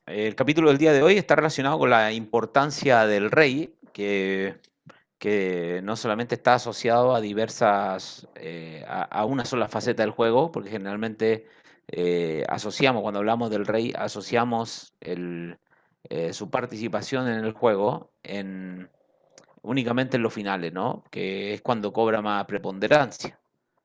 El capítulo del día de hoy está relacionado con la importancia del rey, que no solamente está asociado a diversas, a una sola faceta del juego, porque generalmente asociamos, cuando hablamos del rey, asociamos su participación en el juego únicamente en los finales, ¿no? Que es cuando cobra más preponderancia.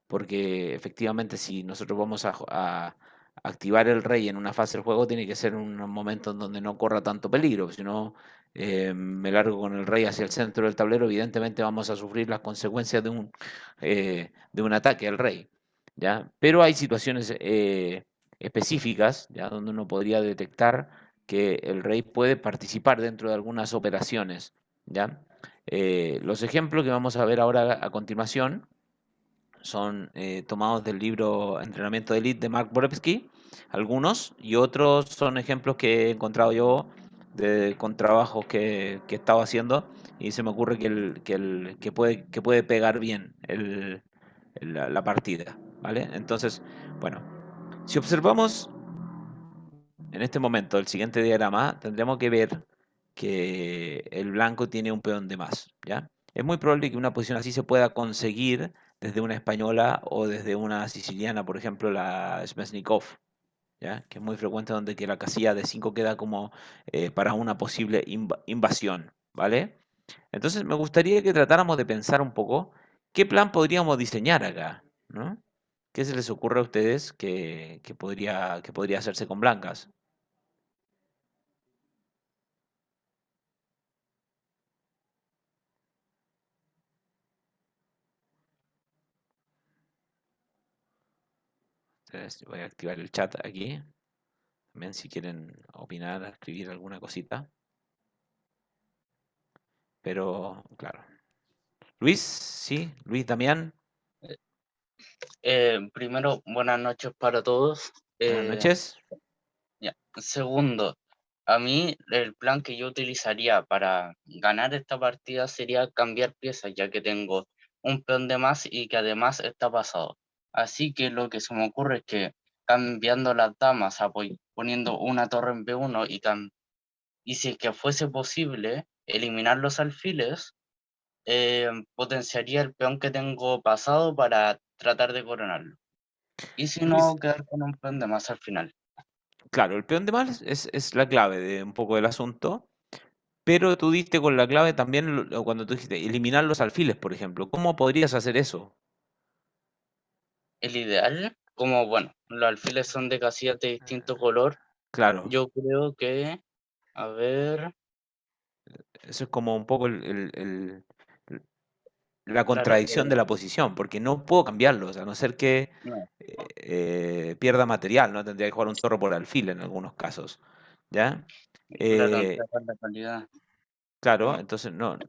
Porque efectivamente si nosotros vamos a activar el rey en una fase del juego, tiene que ser en un momento en donde no corra tanto peligro. Si no, me largo con el rey hacia el centro del tablero, evidentemente vamos a sufrir las consecuencias de un ataque al rey. ¿Ya? Pero hay situaciones específicas, ¿ya? Donde uno podría detectar que el rey puede participar dentro de algunas operaciones. ¿Ya? Los ejemplos que vamos a ver ahora a continuación son tomados del libro Entrenamiento de Elite de Mark Borepsky, algunos, y otros son ejemplos que he encontrado yo con trabajos que he estado haciendo y se me ocurre que puede pegar bien la partida, ¿vale? Entonces, bueno, si observamos en este momento el siguiente diagrama, tendremos que ver que el blanco tiene un peón de más, ¿ya? Es muy probable que una posición así se pueda conseguir desde una española o desde una siciliana, por ejemplo, la Smesnikov, ¿ya? Que es muy frecuente donde que la casilla de 5 queda como para una posible invasión, ¿vale? Entonces me gustaría que tratáramos de pensar un poco qué plan podríamos diseñar acá, ¿no? ¿Qué se les ocurre a ustedes que podría hacerse con blancas? Entonces, voy a activar el chat aquí. También si quieren opinar, escribir alguna cosita. Pero, claro. Luis, sí, Luis Damián, Primero, buenas noches para todos. buenas noches. Ya. Segundo, a mí el plan que yo utilizaría para ganar esta partida sería cambiar piezas, ya que tengo un peón de más y que además está pasado. Así que lo que se me ocurre es que cambiando las damas, poniendo una torre en B1 y si es que fuese posible eliminar los alfiles, potenciaría el peón que tengo pasado para tratar de coronarlo. Y si Luis, no, quedar con un peón de más al final. claro, el peón de mal es la clave de un poco del asunto, pero tú diste con la clave también cuando tú dijiste eliminar los alfiles, por ejemplo. ¿Cómo podrías hacer eso? El ideal, como bueno, los alfiles son de casillas de distinto color, Claro, yo creo que, a ver, eso es como un poco la claro, contradicción de la posición, porque no puedo cambiarlos, a no ser que no, pierda material, ¿no? Tendría que jugar un toro por alfil en algunos casos, ¿ya? claro, Eh, empeorar la calidad. claro, entonces no.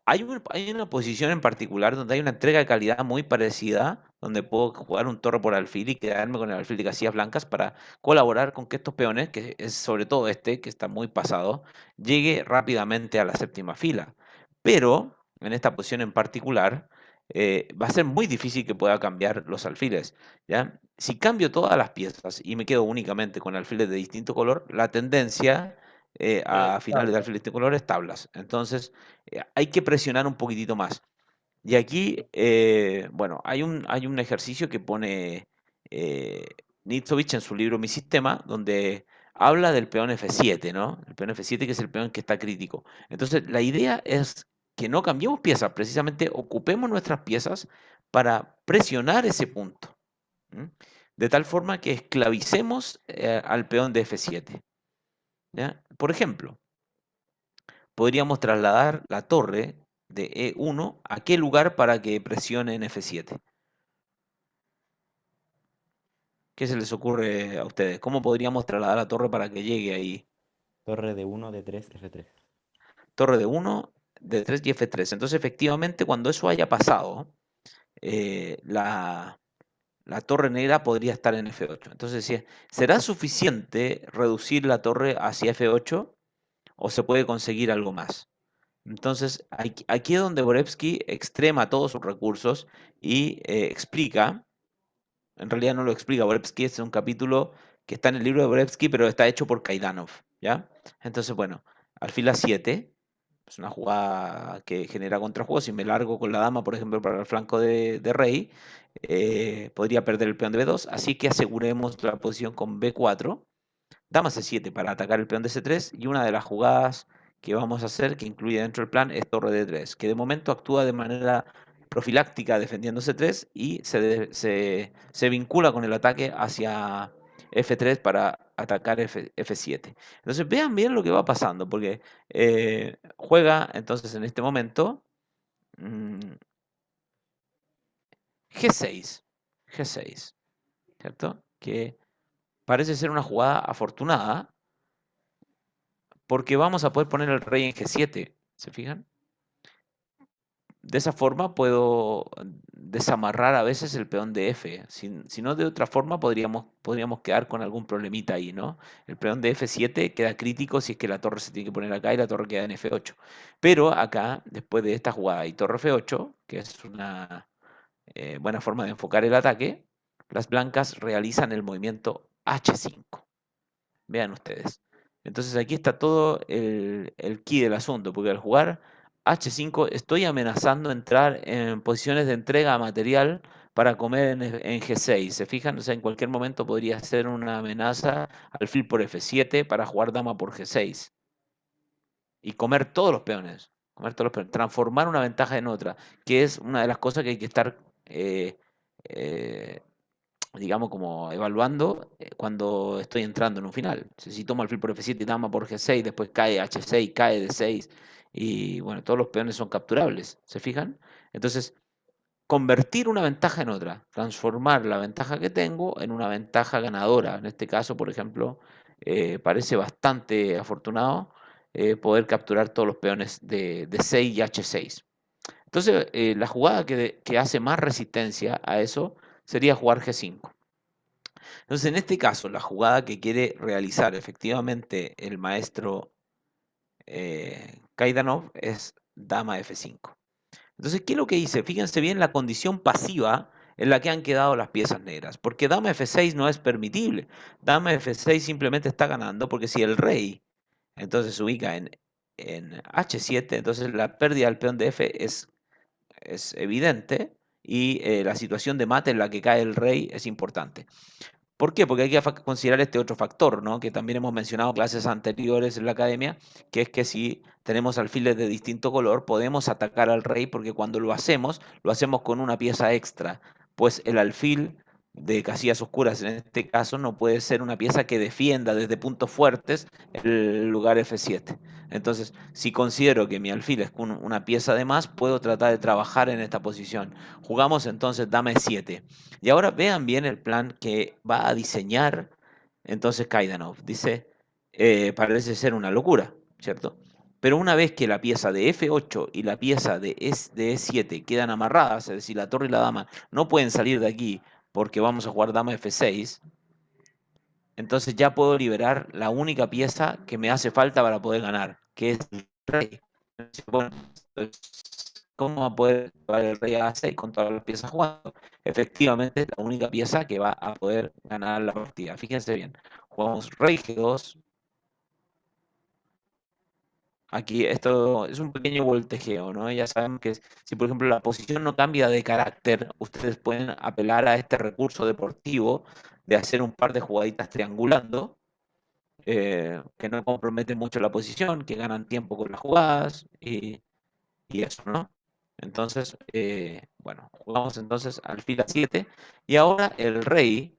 Hay una posición en particular donde hay una entrega de calidad muy parecida, donde puedo jugar un toro por alfil y quedarme con el alfil de casillas blancas para colaborar con que estos peones, que es sobre todo este, que está muy pasado, llegue rápidamente a la séptima fila. Pero en esta posición en particular, va a ser muy difícil que pueda cambiar los alfiles, ¿ya? Si cambio todas las piezas y me quedo únicamente con alfiles de distinto color, la tendencia a finales de Tabla. alfiles de colores, tablas. Entonces, hay que presionar un poquitito más. Y aquí, bueno, hay un ejercicio que pone eh, Nitzovich en su libro Mi Sistema, donde habla del peón F7, ¿no? El peón F7 que es el peón que está crítico. Entonces, la idea es que no cambiemos piezas, precisamente ocupemos nuestras piezas para presionar ese punto. ¿M? De tal forma que esclavicemos al peón de F7. ¿Ya? Por ejemplo, podríamos trasladar la torre de E1 a qué lugar para que presione en F7. ¿Qué se les ocurre a ustedes? ¿Cómo podríamos trasladar la torre para que llegue ahí? Torre de 1 de 3 F3. Torre de 1, de 3 y F3. Entonces, efectivamente, cuando eso haya pasado, la torre negra podría estar en F8. Entonces, ¿será suficiente reducir la torre hacia F8 o se puede conseguir algo más? Entonces, aquí es donde Borevsky extrema todos sus recursos y explica, en realidad no lo explica Borevsky, es un capítulo que está en el libro de Borevsky, pero está hecho por Kaidanov. ¿ya? Entonces, bueno, alfil A7 es una jugada que genera contrajuego. Si me largo con la dama, por ejemplo, para el flanco de rey, podría perder el peón de B2, así que aseguremos la posición con B4. Dama C7 para atacar el peón de C3 y una de las jugadas que vamos a hacer, que incluye dentro del plan, es torre D3, que de momento actúa de manera profiláctica defendiendo C3 y se vincula con el ataque hacia F3 para atacar F7. Entonces vean bien lo que va pasando, porque juega entonces en este momento mm, G6, G6, ¿cierto? Que parece ser una jugada afortunada, porque vamos a poder poner el rey en G7, ¿se fijan? De esa forma puedo desamarrar a veces el peón de F. Si no, de otra forma podríamos quedar con algún problemita ahí, ¿no? El peón de F7 queda crítico si es que la torre se tiene que poner acá y la torre queda en F8. Pero acá, después de esta jugada y torre F8, que es una buena forma de enfocar el ataque, las blancas realizan el movimiento H5. Vean ustedes. Entonces aquí está todo el key del asunto, porque al jugar H5 estoy amenazando entrar en posiciones de entrega material para comer en G6. ¿Se fijan? O sea, en cualquier momento podría ser una amenaza alfil por F7 para jugar dama por G6. Y comer todos los peones. Comer todos los peones. Transformar una ventaja en otra, que es una de las cosas que hay que estar eh, digamos, como evaluando cuando estoy entrando en un final. Si tomo alfil por F7 y dama por G6, después cae H6, cae D6, y bueno, todos los peones son capturables, ¿se fijan? Entonces, convertir una ventaja en otra, transformar la ventaja que tengo en una ventaja ganadora. En este caso, por ejemplo, parece bastante afortunado poder capturar todos los peones de D6 y H6. Entonces, la jugada que hace más resistencia a eso sería jugar G5. Entonces, en este caso, la jugada que quiere realizar efectivamente el maestro Kaidanov es dama F5. Entonces, ¿qué es lo que hice? Fíjense bien la condición pasiva en la que han quedado las piezas negras, porque dama F6 no es permitible. Dama F6 simplemente está ganando porque si el rey entonces se ubica en H7, entonces la pérdida del peón de F es evidente y la situación de mate en la que cae el rey es importante. ¿Por qué? Porque hay que considerar este otro factor, ¿no? Que también hemos mencionado en clases anteriores en la academia, que es que si tenemos alfiles de distinto color, podemos atacar al rey porque cuando lo hacemos con una pieza extra, pues el alfil de casillas oscuras en este caso no puede ser una pieza que defienda desde puntos fuertes el lugar F7. Entonces, si considero que mi alfil es una pieza de más, puedo tratar de trabajar en esta posición. Jugamos entonces dama E7. Y ahora vean bien el plan que va a diseñar entonces Kaidanov. Dice, parece ser una locura, ¿cierto? Pero una vez que la pieza de F8 y la pieza de E7 quedan amarradas, es decir, la torre y la dama no pueden salir de aquí porque vamos a jugar dama F6, entonces ya puedo liberar la única pieza que me hace falta para poder ganar, que es el rey. Bueno, ¿cómo va a poder jugar el rey a 6 con todas las piezas jugando? Efectivamente, es la única pieza que va a poder ganar la partida. Fíjense bien, jugamos rey G2. Aquí esto es un pequeño voltejeo, ¿no? Ya saben que si, por ejemplo, la posición no cambia de carácter, ustedes pueden apelar a este recurso deportivo de hacer un par de jugaditas triangulando, que no comprometen mucho la posición, que ganan tiempo con las jugadas y eso, ¿no? Entonces, bueno, jugamos entonces alfil A7 y ahora el rey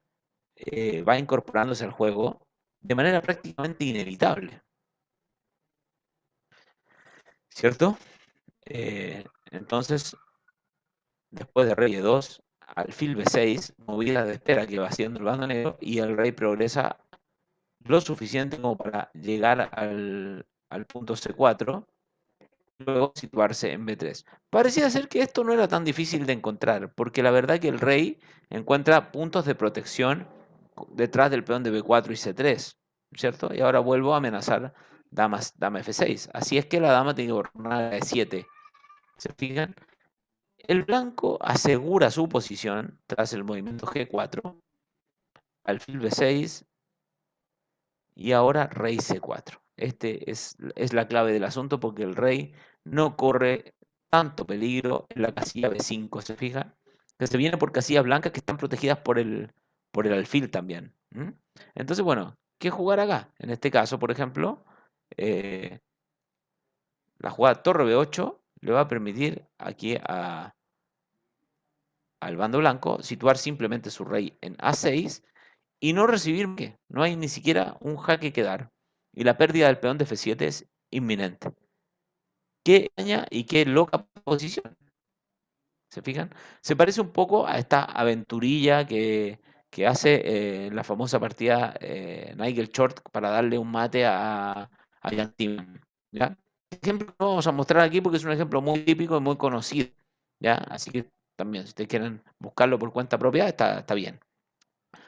va incorporándose al juego de manera prácticamente inevitable, ¿cierto? Entonces, después de rey E2, alfil B6, movida de espera que va haciendo el bando negro y el rey progresa lo suficiente como para llegar al punto C4, luego situarse en B3. Parecía ser que esto no era tan difícil de encontrar, porque la verdad que el rey encuentra puntos de protección detrás del peón de B4 y C3, ¿cierto? Y ahora vuelvo a amenazar dama F6. Así es que la dama tiene que borrar a E7. ¿Se fijan? El blanco asegura su posición tras el movimiento G4, alfil B6 y ahora rey C4. Este es la clave del asunto porque el rey no corre tanto peligro en la casilla B5, ¿se fija? Que se viene por casillas blancas que están protegidas por el alfil también. Entonces, bueno, ¿qué jugar acá? En este caso, por ejemplo, la jugada torre B8 le va a permitir aquí al bando blanco situar simplemente su rey en A6 y no recibir que no hay ni siquiera un jaque que dar. Y la pérdida del peón de F7 es inminente. Qué extraña y qué loca posición. ¿Se fijan? Se parece un poco a esta aventurilla que hace la famosa partida Nigel Short para darle un mate a Jan Timman, ¿ya? Este ejemplo lo vamos a mostrar aquí porque es un ejemplo muy típico y muy conocido, ¿ya? Así que también, si ustedes quieren buscarlo por cuenta propia, está bien.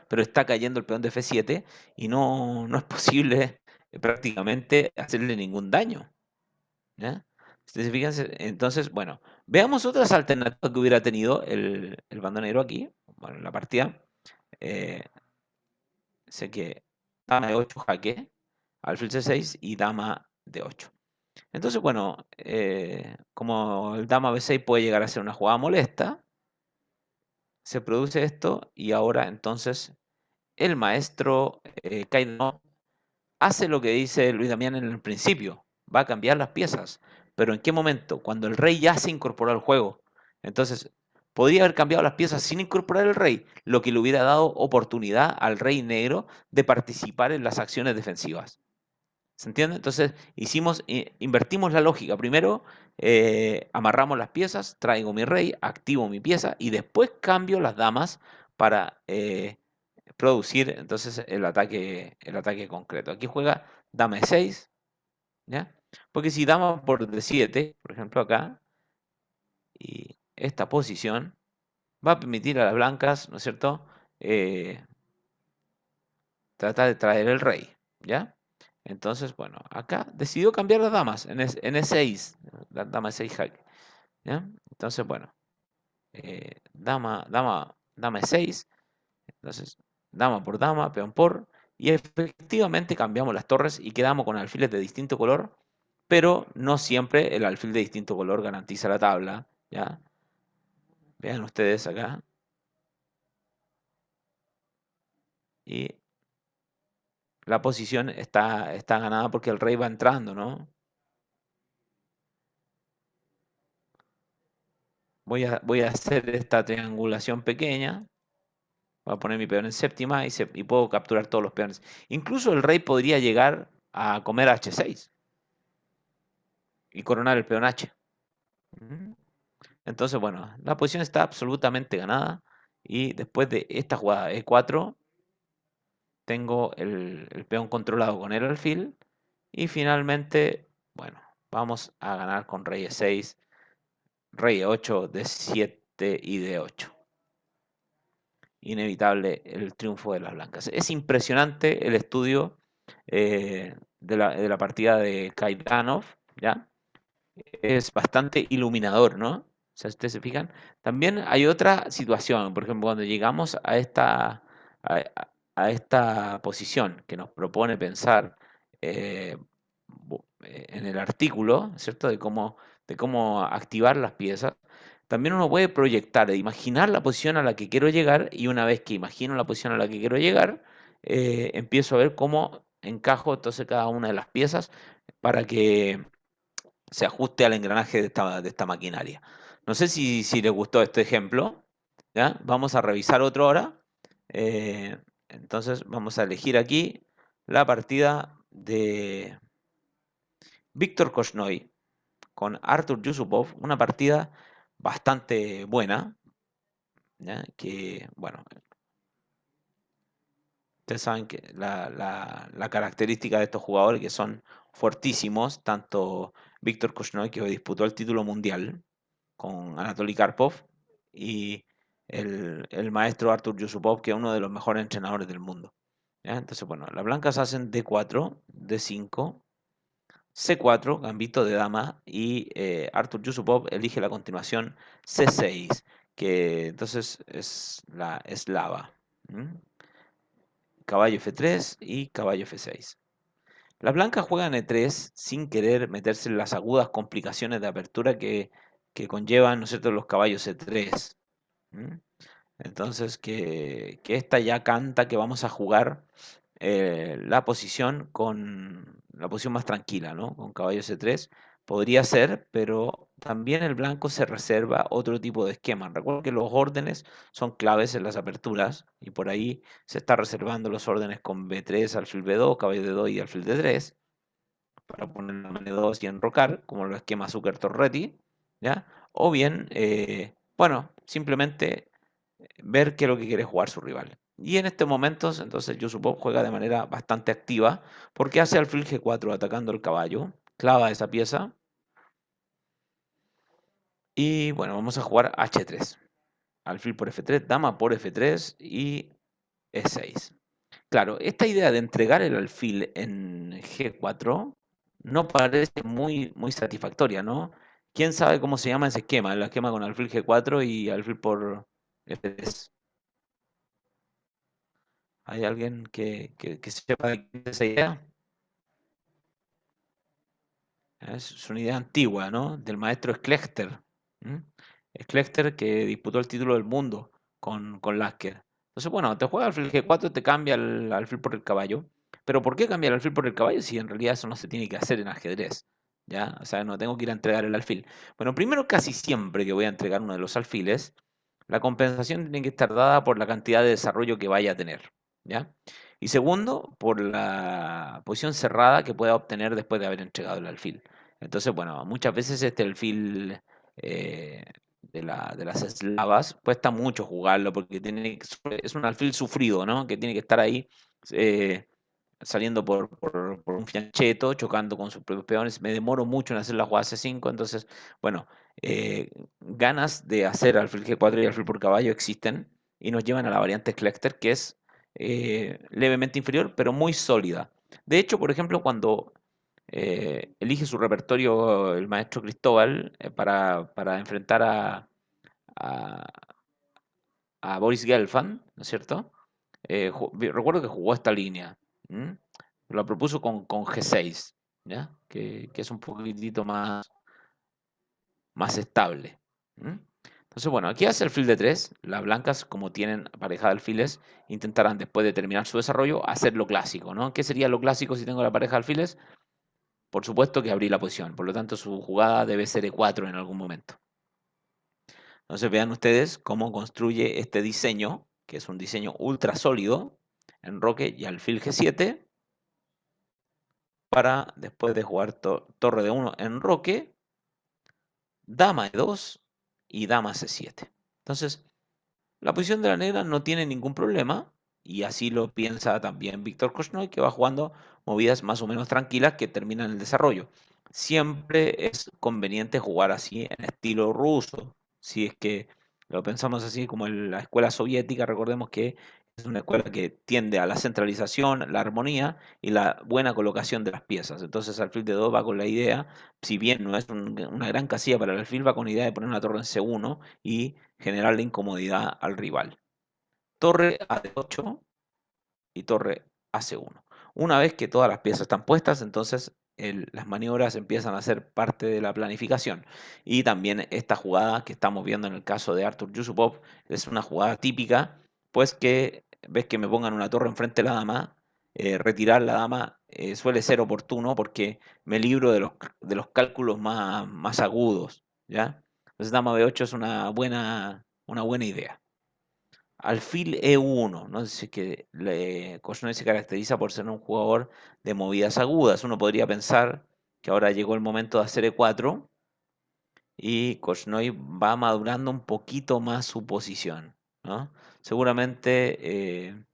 Pero está cayendo el peón de F7 y no es posible prácticamente hacerle ningún daño, ¿ya? Ustedes fíjense, entonces, bueno, veamos otras alternativas que hubiera tenido el bando negro aquí. Bueno, en la partida, eh, sé que dama de 8 jaque, alfil C6 y dama de 8. Entonces, bueno, como el dama B6 puede llegar a ser una jugada molesta, se produce esto y ahora entonces el maestro Kaido hace lo que dice Luis Damián en el principio, va a cambiar las piezas. Pero ¿en qué momento? Cuando el rey ya se incorporó al juego. Entonces, podría haber cambiado las piezas sin incorporar el rey, lo que le hubiera dado oportunidad al rey negro de participar en las acciones defensivas. ¿Se entiende? Entonces, invertimos la lógica. Primero, amarramos las piezas, traigo mi rey, activo mi pieza y después cambio las damas para producir entonces el ataque concreto. Aquí juega dama de 6, ¿ya? Porque si dama por D7, por ejemplo acá, y esta posición va a permitir a las blancas, ¿no es cierto?, tratar de traer el rey, ¿ya? Entonces, bueno, acá decidió cambiar las damas en E6, la dama de 6 jaque, ¿ya? Entonces, bueno, dama E6, entonces dama por dama, peón por, y efectivamente cambiamos las torres y quedamos con alfiles de distinto color, pero no siempre el alfil de distinto color garantiza la tabla, ¿ya? Vean ustedes acá. Y la posición está ganada porque el rey va entrando, ¿no? Voy a hacer esta triangulación pequeña. Voy a poner mi peón en séptima y puedo capturar todos los peones. Incluso el rey podría llegar a comer H6 y coronar el peón H. Entonces, bueno, la posición está absolutamente ganada. Y después de esta jugada E4, tengo el peón controlado con el alfil. Y finalmente, bueno, vamos a ganar con rey E6, rey E8, D7 y D8. Inevitable el triunfo de las blancas. Es impresionante el estudio de la partida de Kaidanov, ¿ya? Es bastante iluminador, ¿no? O sea, si ustedes se fijan. También hay otra situación, por ejemplo, cuando llegamos a esta posición que nos propone pensar en el artículo, ¿cierto? De cómo activar las piezas. También uno puede proyectar, imaginar la posición a la que quiero llegar y una vez que imagino la posición a la que quiero llegar, empiezo a ver cómo encajo entonces cada una de las piezas para que se ajuste al engranaje de esta maquinaria. No sé si les gustó este ejemplo, ¿ya? Vamos a revisar otro ahora. Entonces vamos a elegir aquí la partida de Víctor Korchnoi con Artur Yusupov, una partida bastante buena, ¿ya? Que, bueno, ustedes saben que la característica de estos jugadores que son fuertísimos, tanto Víctor Korchnoi, que disputó el título mundial con Anatoly Karpov, y el maestro Artur Yusupov, que es uno de los mejores entrenadores del mundo, ¿ya? Entonces, bueno, las blancas hacen D4, D5, C4, gambito de dama, y Artur Yusupov elige la continuación C6, que entonces es la eslava. caballo F3 y caballo F6. Las blancas juegan E3 sin querer meterse en las agudas complicaciones de apertura que conllevan, ¿no es cierto?, los caballos E3. Entonces, que esta ya canta que vamos a jugar la posición más tranquila, ¿no? Con caballo C3 podría ser, pero también el blanco se reserva otro tipo de esquema. Recuerden que los órdenes son claves en las aperturas y por ahí se está reservando los órdenes con B3, alfil B2, caballo D2 y alfil D3 para poner en M2 y enrocar, como los esquemas Zucker-Torretti, ¿ya? O bien, bueno, simplemente ver qué es lo que quiere jugar su rival. Y en estos momentos, entonces, Yusupov juega de manera bastante activa, porque hace alfil G4 atacando el caballo, clava esa pieza, y bueno, vamos a jugar H3. Alfil por F3, dama por F3 y E6. Claro, esta idea de entregar el alfil en G4 no parece muy satisfactoria, ¿no? ¿Quién sabe cómo se llama ese esquema? El esquema con alfil G4 y alfil por F3. ¿Hay alguien que sepa de qué es esa idea? Es una idea antigua, ¿no? Del maestro Schlechter. ¿M? Schlechter que disputó el título del mundo con Lasker. Entonces, bueno, te juega alfil G4, te cambia el alfil por el caballo. Pero ¿por qué cambiar el alfil por el caballo si en realidad eso no se tiene que hacer en ajedrez? ¿Ya? O sea, no tengo que ir a entregar el alfil. Bueno, primero, casi siempre que voy a entregar uno de los alfiles, la compensación tiene que estar dada por la cantidad de desarrollo que vaya a tener. ¿Ya? Y segundo, por la posición cerrada que pueda obtener después de haber entregado el alfil. Entonces, bueno, muchas veces este alfil de las eslavas cuesta mucho jugarlo porque es un alfil sufrido, ¿no? Que tiene que estar ahí eh, saliendo por un fiancheto, chocando con sus propios peones. Me demoro mucho en hacer la jugada C5, entonces, bueno, ganas de hacer alfil G4 y alfil por caballo existen y nos llevan a la variante Schlechter, que es levemente inferior, pero muy sólida. De hecho, por ejemplo, cuando elige su repertorio el maestro Cristóbal para enfrentar a, a Boris Gelfand, ¿no es cierto? Recuerdo que jugó esta línea. ¿M? La propuso con G6, ¿ya? Que es un poquitito más estable. ¿M? Entonces, bueno, aquí hace alfil de 3. Las blancas, como tienen pareja de alfiles, intentarán después de terminar su desarrollo hacer lo clásico, ¿no? ¿Qué sería lo clásico si tengo la pareja de alfiles? Por supuesto que abrir la posición, por lo tanto su jugada debe ser E4 en algún momento. Entonces vean ustedes cómo construye este diseño, que es un diseño ultra sólido, enroque y alfil G7, para después de jugar torre de 1 enroque, dama E2 y dama C7. Entonces, la posición de la negra no tiene ningún problema, y así lo piensa también Víctor Korchnoi, que va jugando movidas más o menos tranquilas que terminan el desarrollo. Siempre es conveniente jugar así en estilo ruso, si es que lo pensamos así como en la escuela soviética. Recordemos que es una escuela que tiende a la centralización, la armonía y la buena colocación de las piezas. Entonces alfil de 2 va con la idea, si bien no es una gran casilla para el alfil, va con la idea de poner una torre en C1 y generarle incomodidad al rival. Torre a D8 y torre a C1. Una vez que todas las piezas están puestas, entonces las maniobras empiezan a ser parte de la planificación. Y también esta jugada que estamos viendo en el caso de Artur Yusupov es una jugada típica, pues que ves que me pongan una torre enfrente de la dama, retirar la dama suele ser oportuno porque me libro de los cálculos más agudos, ¿ya? Entonces dama B8 es una buena idea. Alfil E1, ¿no? Es que Korchnoi se caracteriza por ser un jugador de movidas agudas. Uno podría pensar que ahora llegó el momento de hacer E4 y Korchnoi va madurando un poquito más su posición, ¿no? Seguramente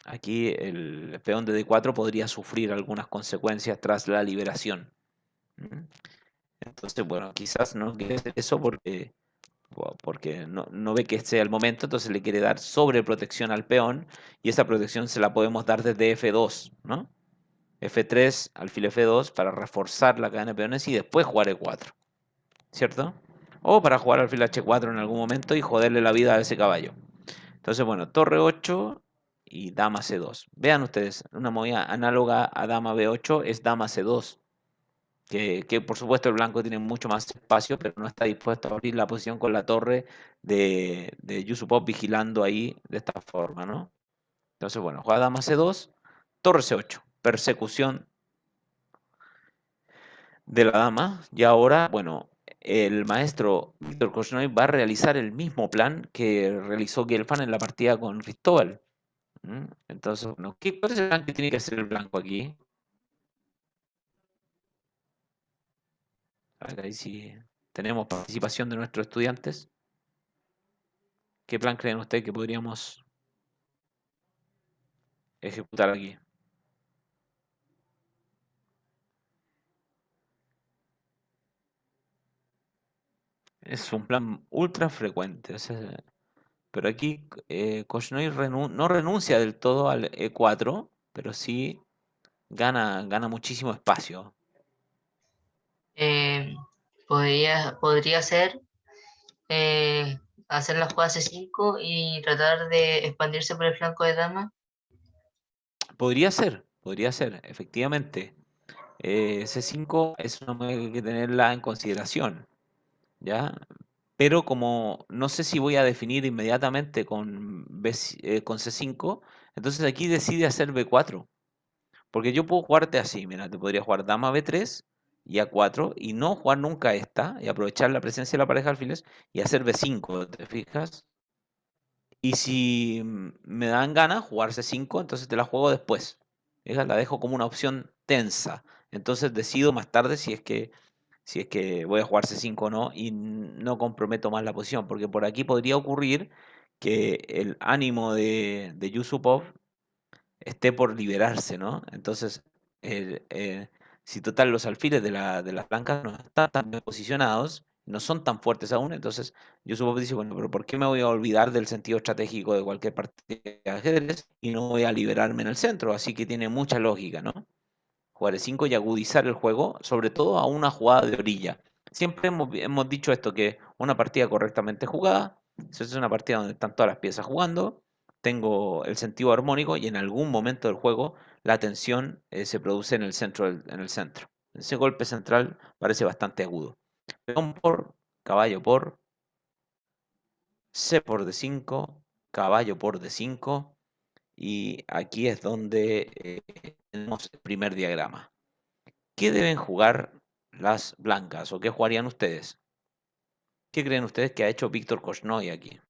aquí el peón de D4 podría sufrir algunas consecuencias tras la liberación. Entonces, bueno, quizás no quiere hacer eso porque no ve que sea el momento, entonces le quiere dar sobreprotección al peón, y esa protección se la podemos dar desde F2, ¿no? F3, alfil F2 para reforzar la cadena de peones y después jugar E4, ¿cierto? O para jugar alfil H4 en algún momento y joderle la vida a ese caballo. Entonces, bueno, torre 8 y dama C2. Vean ustedes, una movida análoga a dama B8 es dama C2. Que por supuesto el blanco tiene mucho más espacio, pero no está dispuesto a abrir la posición con la torre de Yusupov vigilando ahí de esta forma, ¿no? Entonces, bueno, juega dama C2, torre C8, persecución de la dama. Y ahora, bueno, el maestro Víctor Korchnoi va a realizar el mismo plan que realizó Gelfand en la partida con Cristóbal. Entonces, bueno, ¿cuál es el plan que tiene que hacer el blanco aquí? A ver, ahí sí tenemos participación de nuestros estudiantes. ¿Qué plan creen ustedes que podríamos ejecutar aquí? Es un plan ultra frecuente, o sea, pero aquí Korchnoi no renuncia del todo al E4, pero sí gana muchísimo espacio. Eh, podría ser hacer la jugada C5 y tratar de expandirse por el flanco de dama. Podría ser, efectivamente. C5 es una movida que hay que tenerla en consideración, ¿ya? Pero como no sé si voy a definir inmediatamente con C5, entonces aquí decide hacer B4. Porque yo puedo jugarte así, mira, te podría jugar dama B3 y A4 y no jugar nunca esta y aprovechar la presencia de la pareja de alfiles y hacer B5, ¿te fijas? Y si me dan ganas jugar C5, entonces te la juego después. Esa la dejo como una opción tensa. Entonces decido más tarde si es que voy a jugar C5 o no y no comprometo más la posición, porque por aquí podría ocurrir que el ánimo de Yusupov esté por liberarse, ¿no? Entonces, si total los alfiles de las blancas no están tan bien posicionados, no son tan fuertes aún, entonces Yusupov dice, bueno, pero ¿por qué me voy a olvidar del sentido estratégico de cualquier partida de ajedrez y no voy a liberarme en el centro? Así que tiene mucha lógica, ¿no? Jugar E5 y agudizar el juego, sobre todo a una jugada de orilla. Siempre hemos dicho esto, que una partida correctamente jugada, si es una partida donde están todas las piezas jugando, tengo el sentido armónico y en algún momento del juego la tensión se produce en el centro. En el centro. Ese golpe central parece bastante agudo. Peón por, caballo por, C por D5, caballo por D5 y aquí es donde tenemos el primer diagrama. ¿Qué deben jugar las blancas o qué jugarían ustedes? ¿Qué creen ustedes que ha hecho Víctor Korchnoi aquí?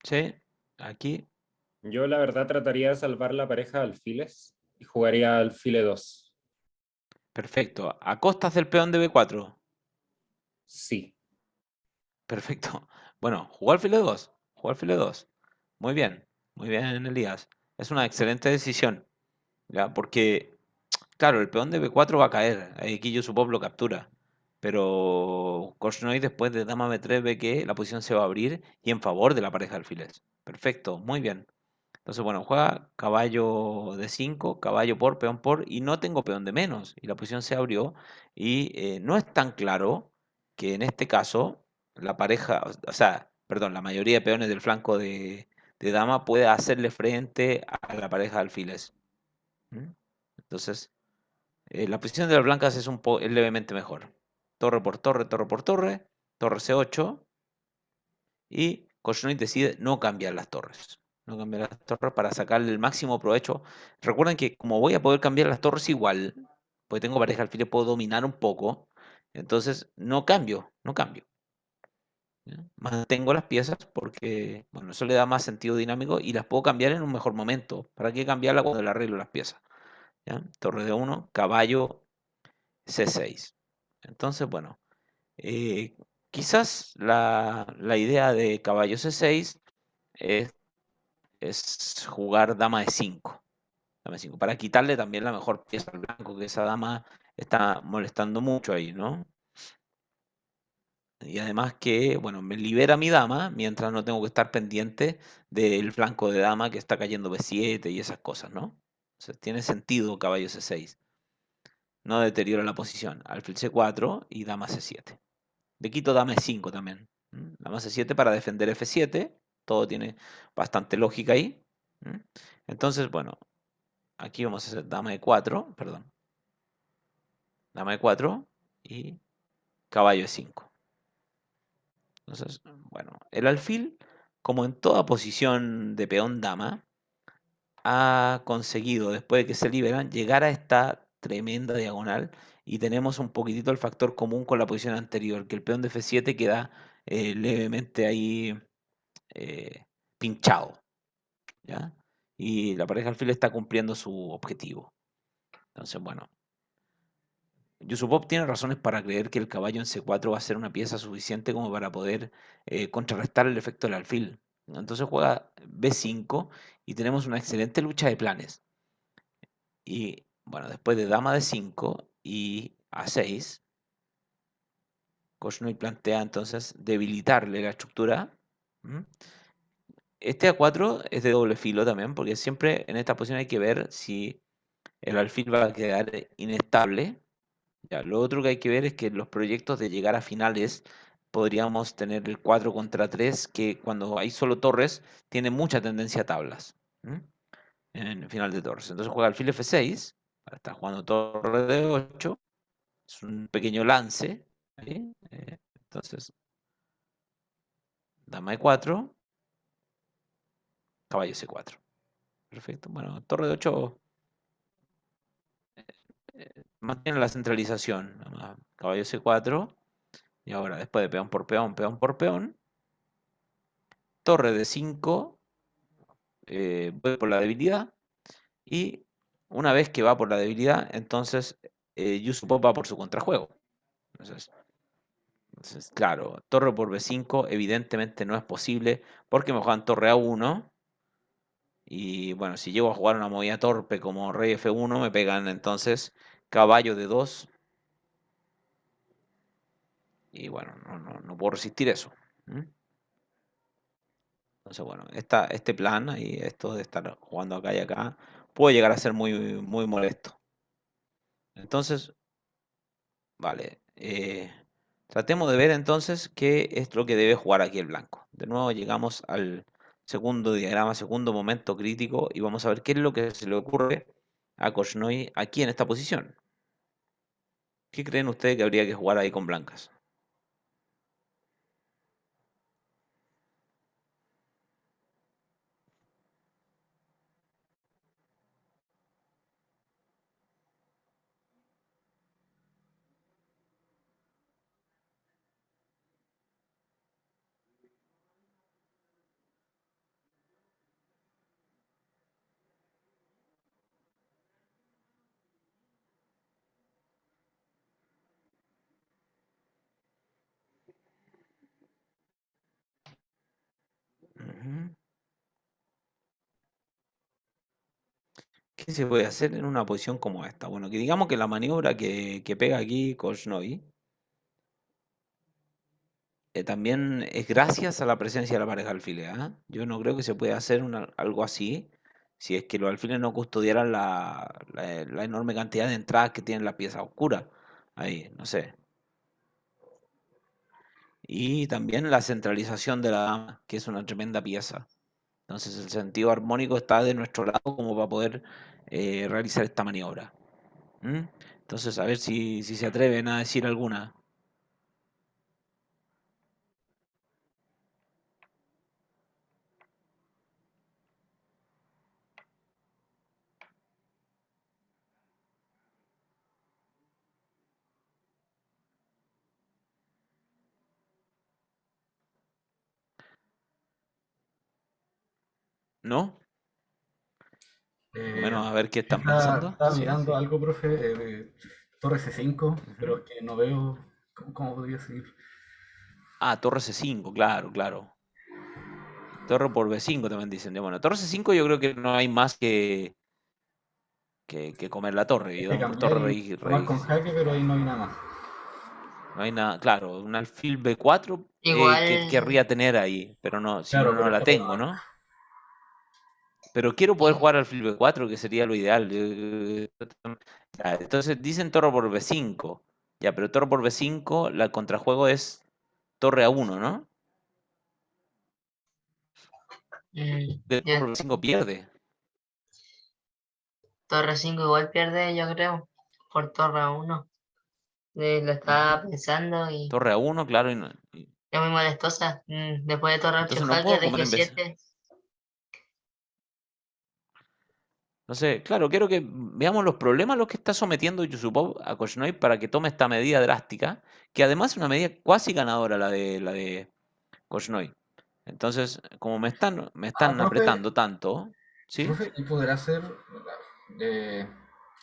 ¿Sí? Aquí. Yo la verdad trataría de salvar la pareja de alfiles y jugaría alfil E2. Perfecto. ¿A costas del peón de B4? Sí. Perfecto. Bueno, jugó alfil E2. Jugó alfil E2. Muy bien. Muy bien, Elías. Es una excelente decisión. ¿Ya? Porque, claro, el peón de B4 va a caer. Aquí Yusupov lo captura. Pero Korchnoi después de dama B3 ve que la posición se va a abrir y en favor de la pareja de alfiles. Perfecto. Muy bien. Entonces, bueno, juega caballo de 5, caballo por, peón por, y no tengo peón de menos. Y la posición se abrió. Y no es tan claro que en este caso la pareja, o sea, perdón, la mayoría de peones del flanco de dama puede hacerle frente a la pareja de alfiles. ¿Mm? Entonces, la posición de las blancas es levemente mejor. Torre por torre, torre por torre, torre C8. Y Korchnoi decide no cambiar las torres. No cambiar las torres para sacarle el máximo provecho. Recuerden que como voy a poder cambiar las torres igual, porque tengo pareja al alfil, puedo dominar un poco. Entonces no cambio, no cambio. ¿Ya? Mantengo las piezas porque, bueno, eso le da más sentido dinámico y las puedo cambiar en un mejor momento. ¿Para qué cambiarla cuando le arreglo las piezas? ¿Ya? Torre de 1, caballo C6. Entonces, bueno, quizás la idea de caballo C6 es jugar dama de 5. Dama de 5. Para quitarle también la mejor pieza al blanco, que esa dama está molestando mucho ahí, ¿no? Y además que, bueno, me libera mi dama mientras no tengo que estar pendiente del flanco de dama que está cayendo B7 y esas cosas, ¿no? O sea, tiene sentido caballo C6. No deteriora la posición. Alfil C4 y dama C7. Le quito dama E5 también. Dama C7 para defender F7. Todo tiene bastante lógica ahí. Entonces, bueno, aquí vamos a hacer dama E4, perdón. Dama E4 y caballo E5. Entonces, bueno, el alfil, como en toda posición de peón dama, ha conseguido, después de que se liberan, llegar a esta tremenda diagonal y tenemos un poquitito el factor común con la posición anterior, que el peón de F7 queda levemente ahí pinchado, ¿ya? Y la pareja alfil está cumpliendo su objetivo. Entonces, bueno, Yusupov tiene razones para creer que el caballo en C4 va a ser una pieza suficiente como para poder contrarrestar el efecto del alfil. Entonces juega B5 y tenemos una excelente lucha de planes. Y bueno, después de dama D5 y A6, Korchnoi plantea entonces debilitarle la estructura. Este A4 es de doble filo también, porque siempre en esta posición hay que ver si el alfil va a quedar inestable. Ya, lo otro que hay que ver es que los proyectos de llegar a finales podríamos tener el 4 contra 3, que cuando hay solo torres tiene mucha tendencia a tablas en el final de torres. Entonces juega alfil F6, está jugando torre de 8, es un pequeño lance. ¿Sí? Entonces, dama E4, caballo C4. Perfecto. Bueno, torre de 8 mantiene la centralización. Caballo C4. Y ahora, después de peón por peón, peón por peón, torre de 5, voy por la debilidad. Y una vez que va por la debilidad, entonces Yusupov va por su contrajuego. Entonces, claro, torre por B5 evidentemente no es posible porque me juegan torre A1. Y bueno, si llego a jugar una movida torpe como rey F1, me pegan entonces caballo de 2. Y bueno, no puedo resistir eso. Entonces, bueno, este plan y esto de estar jugando acá y acá puede llegar a ser muy, muy molesto. Entonces, vale. Tratemos de ver entonces qué es lo que debe jugar aquí el blanco. De nuevo llegamos al segundo diagrama, segundo momento crítico y vamos a ver qué es lo que se le ocurre a Korchnoi aquí en esta posición. ¿Qué creen ustedes que habría que jugar ahí con blancas? ¿Qué se puede hacer en una posición como esta? Bueno, que digamos que la maniobra que pega aquí Korchnoi también es gracias a la presencia de la pareja alfile. Yo no creo que se pueda hacer algo así si es que los alfiles no custodiaran la enorme cantidad de entradas que tienen las piezas oscuras. Ahí, no sé. Y también la centralización de la dama, que es una tremenda pieza. Entonces el sentido armónico está de nuestro lado como para poder realizar esta maniobra. Entonces, a ver si se atreven a decir alguna. ¿No? Por lo menos a ver qué están pensando. Estaba Sí, mirando sí. algo, profe, de Torre C5, pero es que no veo cómo podría seguir. Ah, torre C5, claro, claro. Torre por B5 también dicen. Bueno, torre C5 yo creo que no hay más que que comer la torre. Y Que vamos por cambiar torre, y rey, tomar rey. con jaque, pero ahí no hay nada más. No hay nada, claro, un alfil B4 que Igual, querría tener ahí, pero no, si no, Claro, no pero la tengo, ¿no? Pero quiero poder jugar alfil B4, que sería lo ideal. Ya, entonces dicen torre por B5. Ya, pero torre por B5, la contrajuego es torre A1, ¿no? Que torre por ya, B5 pierde. torre 5 igual pierde, yo creo, por torre 1. Lo estaba pensando y Torre A1, claro. es muy molestosa. Después de torre 8 Entonces no jaque puedo de comer en vez. G7. No sé, claro, quiero que veamos los problemas a los que está sometiendo Yusupov a Korchnoi para que tome esta medida drástica, que además es una medida cuasi ganadora la de Korchnoi. Entonces, como me están profe, apretando tanto, ¿sí? profe, ¿y podrá hacer eh,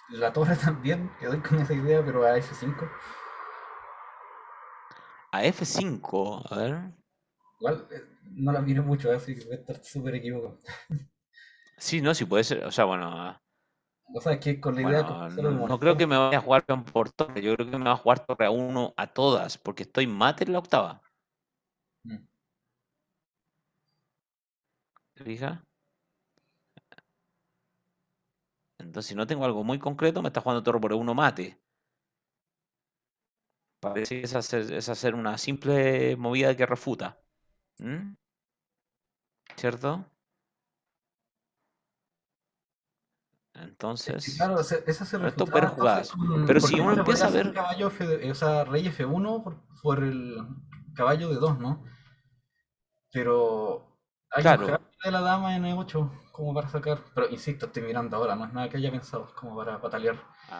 la torre también? Quedé con esa idea, pero a F5. A F5, a ver. Igual no la miro mucho, así que voy a estar súper equivocado. Sí, no, sí puede ser. O sea, bueno, O sea, es que con la idea bueno, solo de no creo molestar. que me vaya a jugar peón por torre. Yo creo que me va a jugar torre A1 a todas, porque estoy mate en la octava. Mm. ¿Te fijas? Entonces, si no tengo algo muy concreto, me está jugando torre por E1 mate. Parece que es hacer una simple movida que refuta. ¿Mm? ¿Cierto? Entonces, Claro, esa se bueno, esto es refutaba ver entonces jugadas. Pero si porque no uno se podría empieza a hacer ver, caballo o sea, rey F1 por el caballo de 2, ¿no? Pero hay un claro, jaque de la dama en E8 como para sacar. Pero insisto, estoy mirando ahora, no es nada que haya pensado, es como para patalear.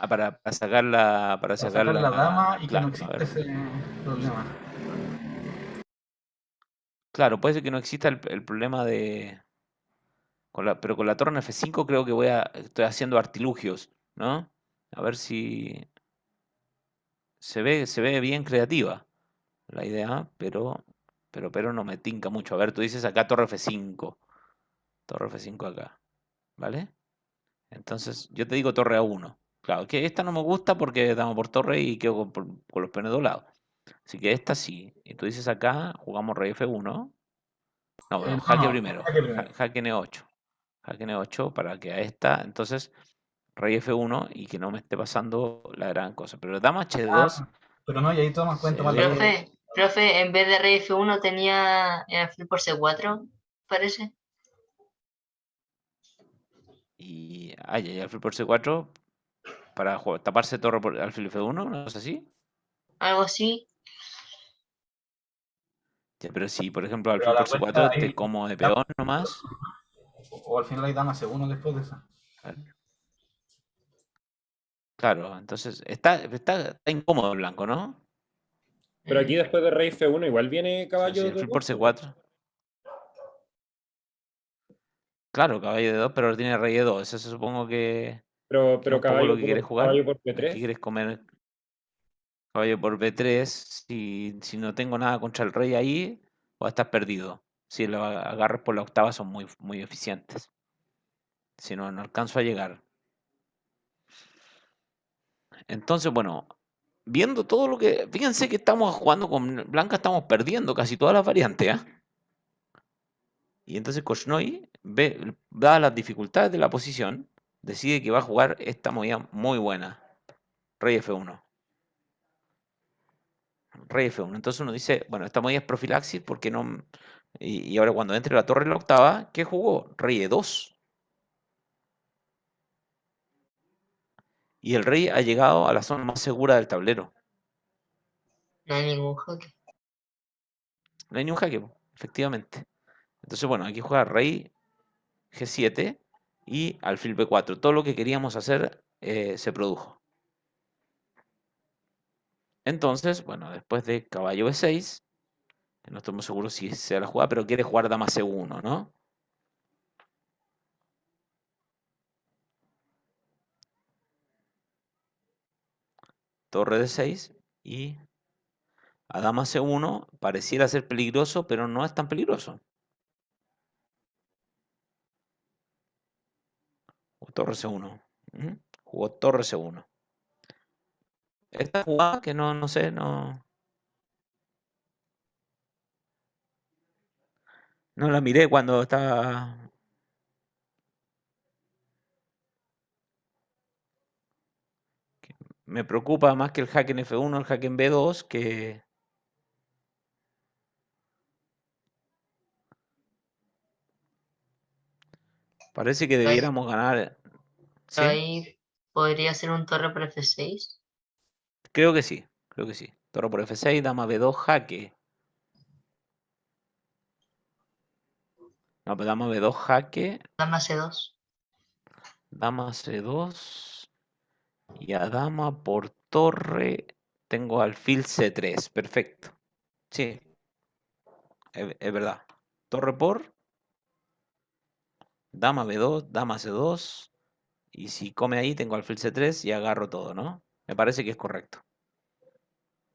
para sacarla, Para sacar la dama y que no claro, a exista ver. ese problema. Claro, puede ser que no exista el problema de. Pero con la torre en F5 creo que estoy haciendo artilugios, ¿no? A ver si se ve bien creativa la idea, pero no me tinca mucho. A ver, tú dices acá torre F5. Torre F5 acá, ¿vale? Entonces, yo te digo torre A1. Claro, que esta no me gusta porque damos por torre y quedo con los peones doblados. Así que esta sí. Y tú dices acá, jugamos rey F1. No, bueno, jaque No, primero. jaque primero. Jaque N8. Jaque N8 para que a esta, entonces, rey F1 y que no me esté pasando la gran cosa. Pero dama H2 Pero no, y ahí tomas se cuenta más la ve. Profe, en vez de rey F1 tenía alfil por C4, parece. Y alfil por C4 para taparse torre por alfil F1, ¿no es así? Algo así. Ya, pero si, por ejemplo, Pero a alfil la por vuelta C4 te hay como de peón nomás. o al final hay dama C1 después de esa. Claro, entonces está incómodo el blanco, ¿no? Pero aquí después de rey F1 igual viene O sea, si caballo de alfil por 2. C4. Claro, caballo de 2, pero ahora tiene rey de 2. Eso supongo que es Pero un poco lo que quieres caballo jugar. por ¿Qué B3. quieres comer? Caballo por B3. Si no tengo nada contra el rey ahí, o estás perdido. Si lo agarras por la octava son muy, muy eficientes. Si no, no alcanzo a llegar. Entonces, bueno, viendo todo lo que. Fíjense que estamos jugando con Blanca, estamos perdiendo casi todas las variantes, ¿ah? Y entonces Korchnoi dadas las dificultades de la posición, decide que va a jugar esta movida muy buena. Rey F1. Rey F1. Entonces uno dice, bueno, esta movida es profilaxis porque no. Y ahora cuando entre la torre en la octava, ¿qué jugó? Rey E2. Y el rey ha llegado a la zona más segura del tablero. No hay ningún jaque. No hay ni un jaque, efectivamente. Entonces, bueno, aquí juega rey G7 y alfil B4. Todo lo que queríamos hacer se produjo. Entonces, bueno, después de caballo B6, no estamos seguros si sea la jugada, pero quiere jugar dama C1, ¿no? Torre D6 y a dama C1 pareciera ser peligroso, pero no es tan peligroso. O torre C1. Jugó torre C1. Esta jugada que no sé, no la miré cuando estaba. Me preocupa más que el jaque en F1, el jaque en B2, que. Parece que debiéramos ganar. ¿Sí? Ahí podría ser un torre por F6. Creo que sí, creo que sí. Torre por F6, dama B2, jaque. No, pero dama B2, jaque, Dama C2. dama C2 y a dama por torre tengo alfil C3. Perfecto. Sí, es verdad. Torre por, dama B2, dama C2 y si come ahí tengo alfil C3 y agarro todo, ¿no? Me parece que es correcto.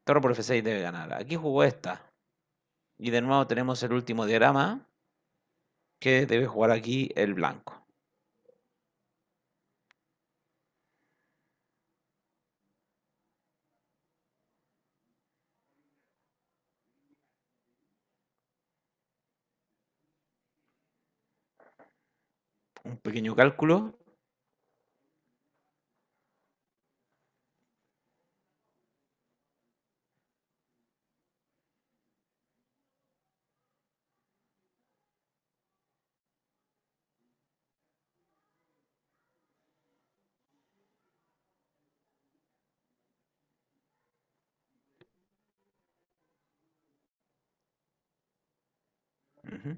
Torre por F6 debe ganar. Aquí jugó esta. Y de nuevo tenemos el último diagrama que debe jugar aquí el blanco. Un pequeño cálculo. Ujú.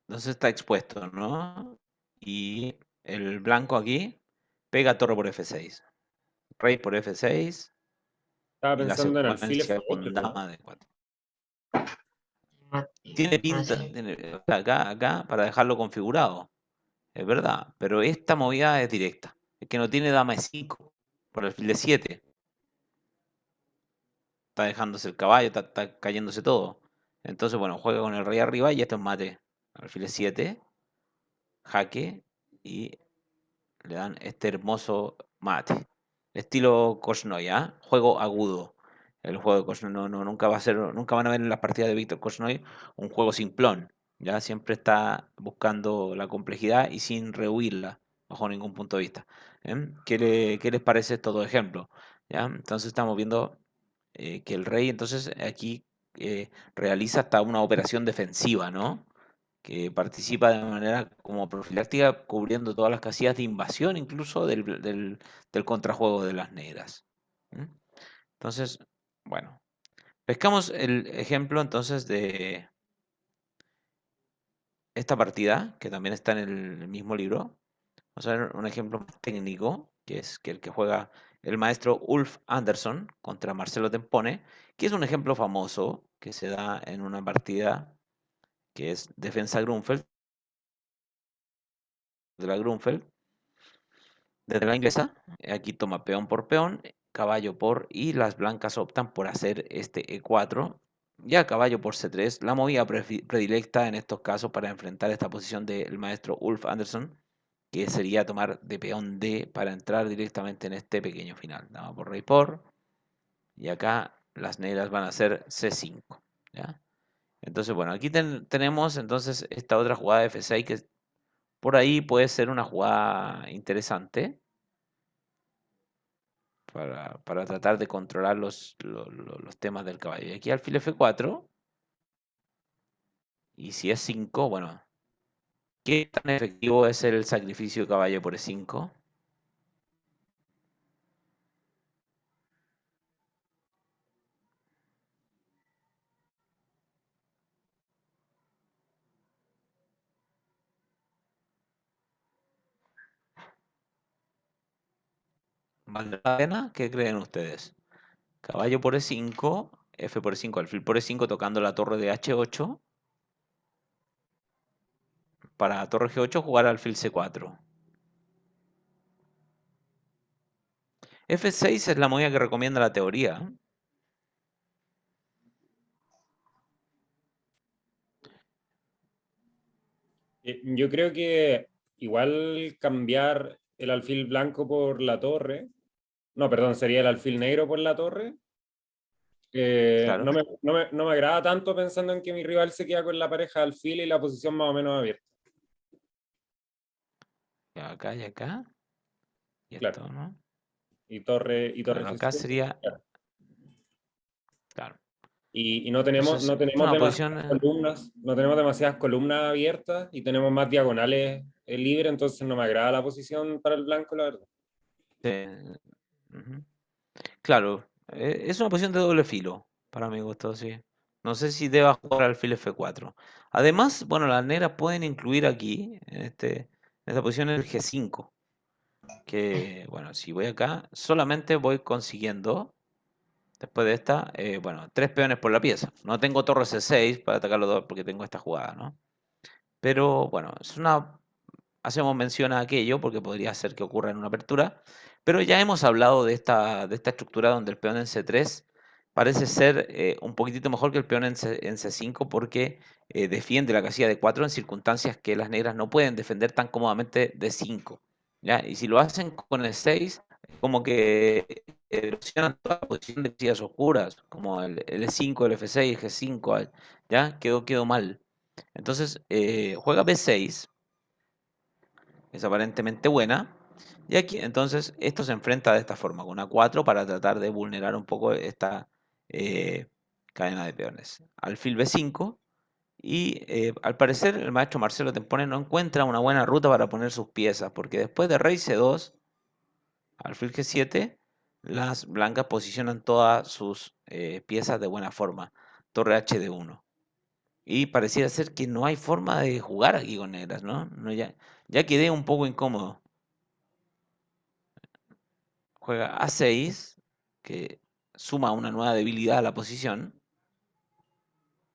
Entonces está expuesto, ¿no? Y el blanco aquí pega torre por F6. Rey por F6 Estaba y la pensando en alfil secuencia F8, con ¿no? dama de 4. Tiene pinta, o sea, acá, para dejarlo configurado, es verdad, pero esta movida es directa. Es que no tiene dama E5 por alfil de 7. Está dejándose el caballo, está cayéndose todo. Entonces, bueno, juega con el rey arriba y esto es mate. Alfil de 7, jaque y le dan este hermoso mate. Estilo Korchnoi, ¿ah? Juego agudo. El juego de Korchnoi nunca va a ser, nunca van a ver en las partidas de Víctor Korchnoi un juego simplón. Ya siempre está buscando la complejidad y sin rehuirla, bajo ningún punto de vista. ¿Qué les parece estos dos ejemplos? ¿Ya? Entonces estamos viendo que el rey entonces aquí realiza hasta una operación defensiva, ¿no? Que participa de manera como profiláctica, cubriendo todas las casillas de invasión, incluso del contrajuego de las negras. ¿Mm? Entonces, bueno, pescamos el ejemplo entonces de esta partida, que también está en el mismo libro. Vamos a ver un ejemplo más técnico, que es que el que juega el maestro Ulf Andersson contra Marcelo Tempone, que es un ejemplo famoso que se da en una partida que es Defensa Grunfeld, de la Grunfeld, desde la inglesa. Aquí toma peón por peón, caballo por, y las blancas optan por hacer este E4, ya caballo por C3, la movida predilecta en estos casos para enfrentar esta posición del maestro Ulf Andersson, que sería tomar de peón D para entrar directamente en este pequeño final. Dama por rey por, y acá las negras van a hacer C5, ¿ya? Entonces, bueno, aquí tenemos entonces esta otra jugada de F6 que por ahí puede ser una jugada interesante para tratar de controlar los temas del caballo. Y aquí alfil F4, y si es 5, bueno, ¿qué tan efectivo es el sacrificio de caballo por E5? ¿Vale la pena? ¿Qué creen ustedes? Caballo por E5 F por E5, alfil por E5 tocando la torre de H8. Para torre G8 jugar alfil C4. F6 es la movida que recomienda la teoría. Yo creo que igual cambiar el alfil blanco por la torre, no, perdón, sería el alfil negro por la torre. Claro. No me agrada tanto pensando en que mi rival se queda con la pareja de alfil y la posición más o menos abierta. Acá y acá. Y Claro. esto, ¿no? Y torre Claro, acá G7, sería. claro. Claro. Y no tenemos, Entonces, no es tenemos una demasiadas posición. columnas, no tenemos demasiadas columnas abiertas y tenemos más diagonales libres, entonces no me agrada la posición para el blanco, la verdad. Ujú. Claro, es una posición de doble filo, para mi gusto, sí. No sé si deba jugar alfil F4. Además, bueno, las negras pueden incluir aquí, en esta posición, el G5. Que, bueno, si voy acá, solamente voy consiguiendo, después de esta, bueno, 3 peones por la pieza. No tengo torre C6 para atacar los dos porque tengo esta jugada, ¿no? Pero, bueno, hacemos mención a aquello porque podría ser que ocurra en una apertura, pero ya hemos hablado de esta estructura donde el peón en C3 parece ser un poquitito mejor que el peón en C5 porque defiende la casilla de 4 en circunstancias que las negras no pueden defender tan cómodamente de 5. ¿Ya? Y si lo hacen con el 6, es como que erosionan toda la posición de casillas oscuras, como el E5, el F6, el G5, ¿ya? Quedó mal. Entonces, juega B6, es aparentemente buena. Y aquí, entonces, esto se enfrenta de esta forma, con A4 para tratar de vulnerar un poco esta eh, cadena de peones. Alfil B5 y al parecer el maestro Marcelo Tempone no encuentra una buena ruta para poner sus piezas, porque después de rey C2, alfil G7, las blancas posicionan todas sus piezas de buena forma. Torre HD1. Y pareciera ser que no hay forma de jugar aquí con negras, ¿no? Ya quedé un poco incómodo. Juega A6, que suma una nueva debilidad a la posición,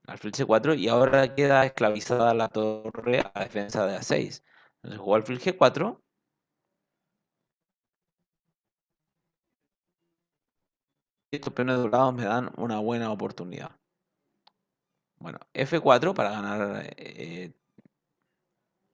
alfil C4, y ahora queda esclavizada la torre a la defensa de A6. Entonces jugó alfil G4. Y estos peones dorados me dan una buena oportunidad. Bueno, F4 para ganar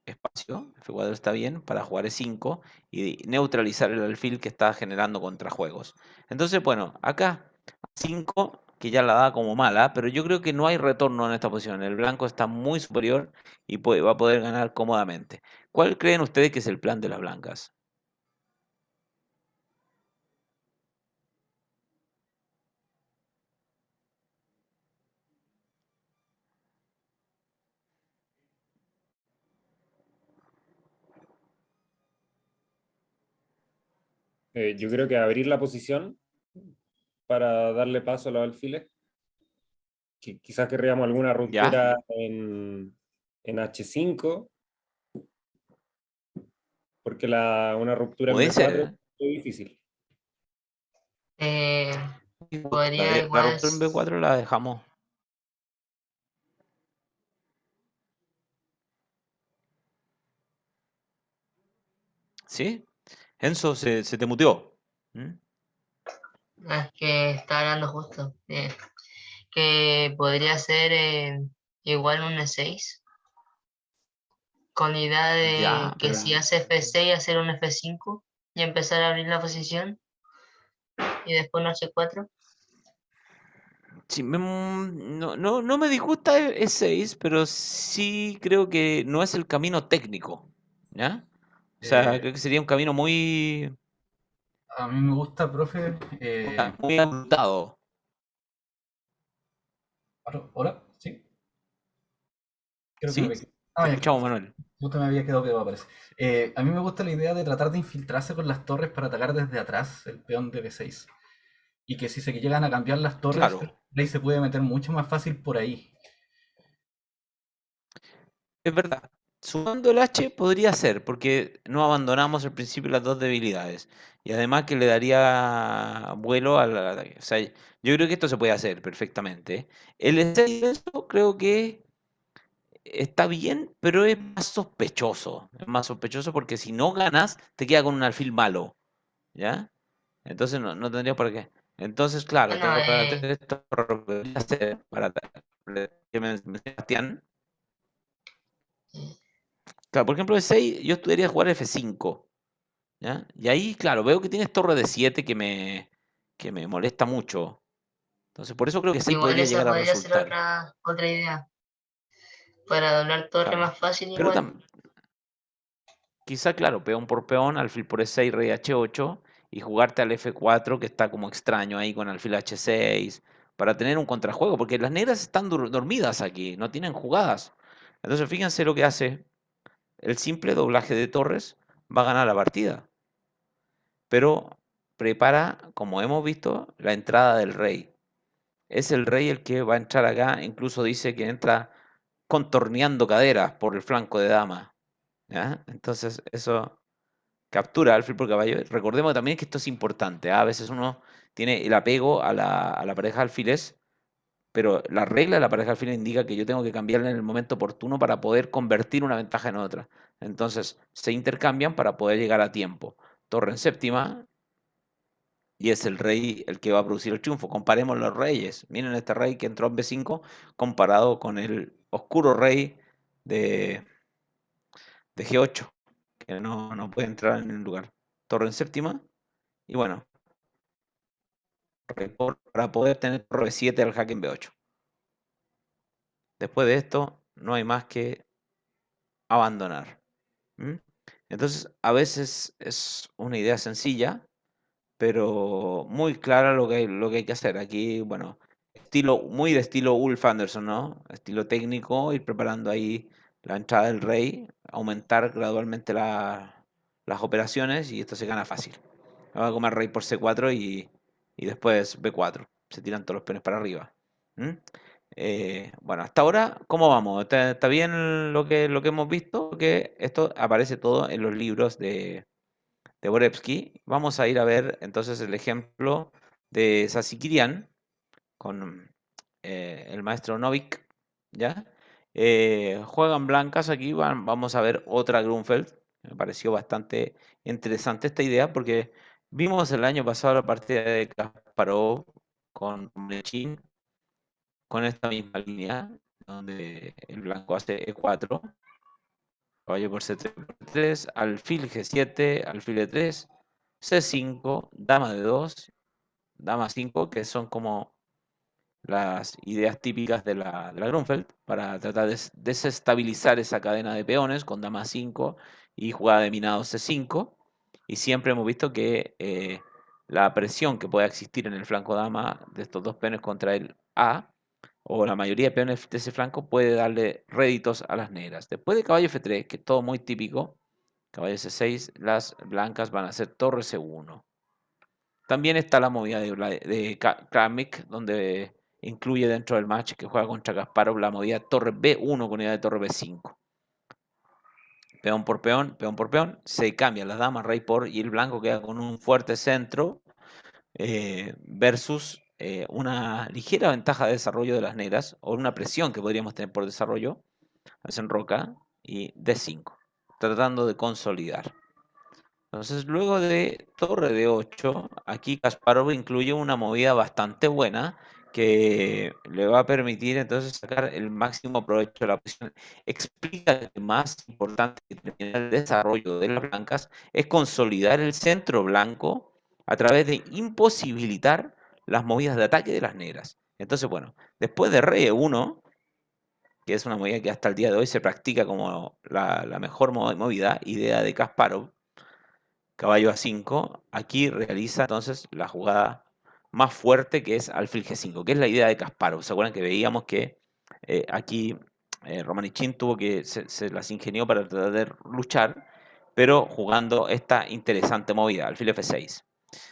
espacio. F4 está bien para jugar E5 y neutralizar el alfil que está generando contrajuegos. Entonces, bueno, acá 5 que ya la da como mala, pero yo creo que no hay retorno en esta posición. El blanco está muy superior y va a poder ganar cómodamente. ¿Cuál creen ustedes que es el plan de las blancas? Yo creo que abrir la posición para darle paso a los alfiles. Quizás querríamos alguna ruptura en H5, porque una ruptura en Puede B4 ser, es muy difícil. Eh, ¿eh? podría La igual. ruptura en B4 la dejamos. ¿Sí? Enzo, se te muteó. ¿Mm? Es que está hablando justo. Que podría ser igual un E6. Con la idea de Ya, que pero si hace F6, hacer un F5 y empezar a abrir la posición. Y después un H4. sí, no me disgusta E6, pero sí creo que no es el camino técnico, ¿ya? O sea, Eh, creo que sería un camino muy, a mí me gusta, profe. muy agrutado. ¿Ahora? ¿Sí? Creo que me ¿Sí? había... Te Ah, ya, escuchamos, Manuel. justo me había quedado pegado, parece. A mí me gusta la idea de tratar de infiltrarse con las torres para atacar desde atrás el peón de B6. Y que si se llegan a cambiar las torres, el Claro, rey se puede meter mucho más fácil por ahí. es verdad. Sumando el H podría ser, porque no abandonamos al principio las dos debilidades. Y además que le daría vuelo al ataque. O sea, yo creo que esto se puede hacer perfectamente. El E6 de eso creo que está bien, pero es más sospechoso. Es más sospechoso porque si no ganas, te queda con un alfil malo. ¿Ya? Entonces no tendría por qué. Entonces, claro, Bueno, Torre 3 podría ser para que Sebastián. Claro, por ejemplo, E6 yo estudiaría jugar F5. ¿Ya? Y ahí, claro, veo que tienes torre de 7 que me molesta mucho. Entonces, por eso creo que 6 igual podría esa llegar a podría ser resultar. otra idea. Para doblar torre Claro. más fácil Pero igual. quizá, claro, peón por peón, alfil por E6, rey H8 y jugarte al F4 que está como extraño ahí con alfil H6 para tener un contrajuego, porque las negras están dormidas aquí, no tienen jugadas. Entonces, fíjense lo que hace el simple doblaje de torres, va a ganar la partida. Pero prepara, como hemos visto, la entrada del rey. Es el rey el que va a entrar acá, incluso dice que entra contorneando caderas por el flanco de dama. ¿Ya? Entonces eso captura alfil por caballo. Recordemos también que esto es importante. A veces uno tiene el apego a la pareja de alfiles, pero la regla de la pareja de alfiles indica que yo tengo que cambiarla en el momento oportuno para poder convertir una ventaja en otra. Entonces se intercambian para poder llegar a tiempo. Torre en séptima, y es el rey el que va a producir el triunfo. Comparemos los reyes. Miren este rey que entró en B5 comparado con el oscuro rey de, de G8, que no puede entrar en el lugar. Torre en séptima. Y bueno, para poder tener torre 7 al jaque en B8. Después de esto, no hay más que abandonar. ¿Mm? Entonces, a veces es una idea sencilla, pero muy clara lo que hay que hacer. Aquí, bueno, muy de estilo Ulf Anderson, ¿no? Estilo técnico, ir preparando ahí la entrada del rey, aumentar gradualmente las operaciones y esto se gana fácil. Va a comer rey por C4 y después B4. Se tiran todos los peones para arriba. ¿Mm? Bueno, hasta ahora, ¿cómo vamos? ¿Está bien lo que hemos visto? Que esto aparece todo en los libros de Borevsky. Vamos a ir a ver entonces el ejemplo de Sasikirian con el maestro Novik, ¿ya? Juegan blancas aquí, vamos a ver otra Grunfeld. Me pareció bastante interesante esta idea porque vimos el año pasado la partida de Kasparov con Mlechin con esta misma línea, donde el blanco hace E4, caballo por C3 por 3, alfil G7, alfil E3, C5, dama de 2, dama 5, que son como las ideas típicas de la Grunfeld, para tratar de desestabilizar esa cadena de peones con dama 5 y jugada de minado C5. Y siempre hemos visto que la presión que pueda existir en el flanco dama de estos dos peones contra el A, o la mayoría de peones de ese flanco, puede darle réditos a las negras. Después de caballo F3, que es todo muy típico, caballo C6, las blancas van a hacer torre C1. También está la movida de Kramnik, donde incluye dentro del match que juega contra Kasparov la movida torre B1 con idea de torre B5. Peón por peón, se cambian las damas, rey por, y el blanco queda con un fuerte centro versus una ligera ventaja de desarrollo de las negras, o una presión que podríamos tener por desarrollo, hacen roca y D5, tratando de consolidar. Entonces, luego de torre de 8, aquí Kasparov incluye una movida bastante buena que le va a permitir entonces sacar el máximo provecho de la posición. Explica que más importante que terminar el desarrollo de las blancas es consolidar el centro blanco a través de imposibilitar las movidas de ataque de las negras. Entonces, bueno, después de rey E1, que es una movida que hasta el día de hoy se practica como la mejor movida, idea de Kasparov, caballo A5, aquí realiza entonces la jugada más fuerte que es alfil G5, que es la idea de Kasparov. ¿Se acuerdan que veíamos que aquí Romanichin tuvo que se las ingenió para tratar de luchar, pero jugando esta interesante movida, alfil F6?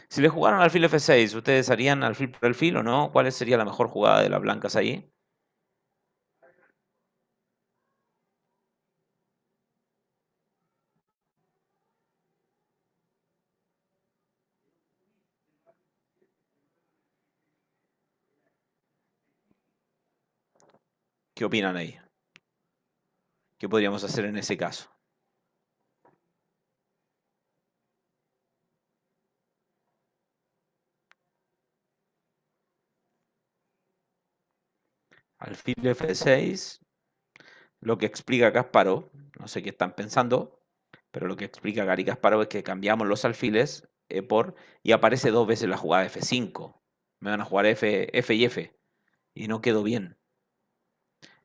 Si le jugaron alfil F6, ¿ustedes harían alfil por alfil o no? ¿Cuál sería la mejor jugada de las blancas ahí? ¿Qué opinan ahí? ¿Qué podríamos hacer en ese caso? Alfil F6, lo que explica Kasparov, no sé qué están pensando, pero lo que explica Gary Kasparov es que cambiamos los alfiles y aparece 2 veces la jugada F5. Me van a jugar F y F y no quedó bien.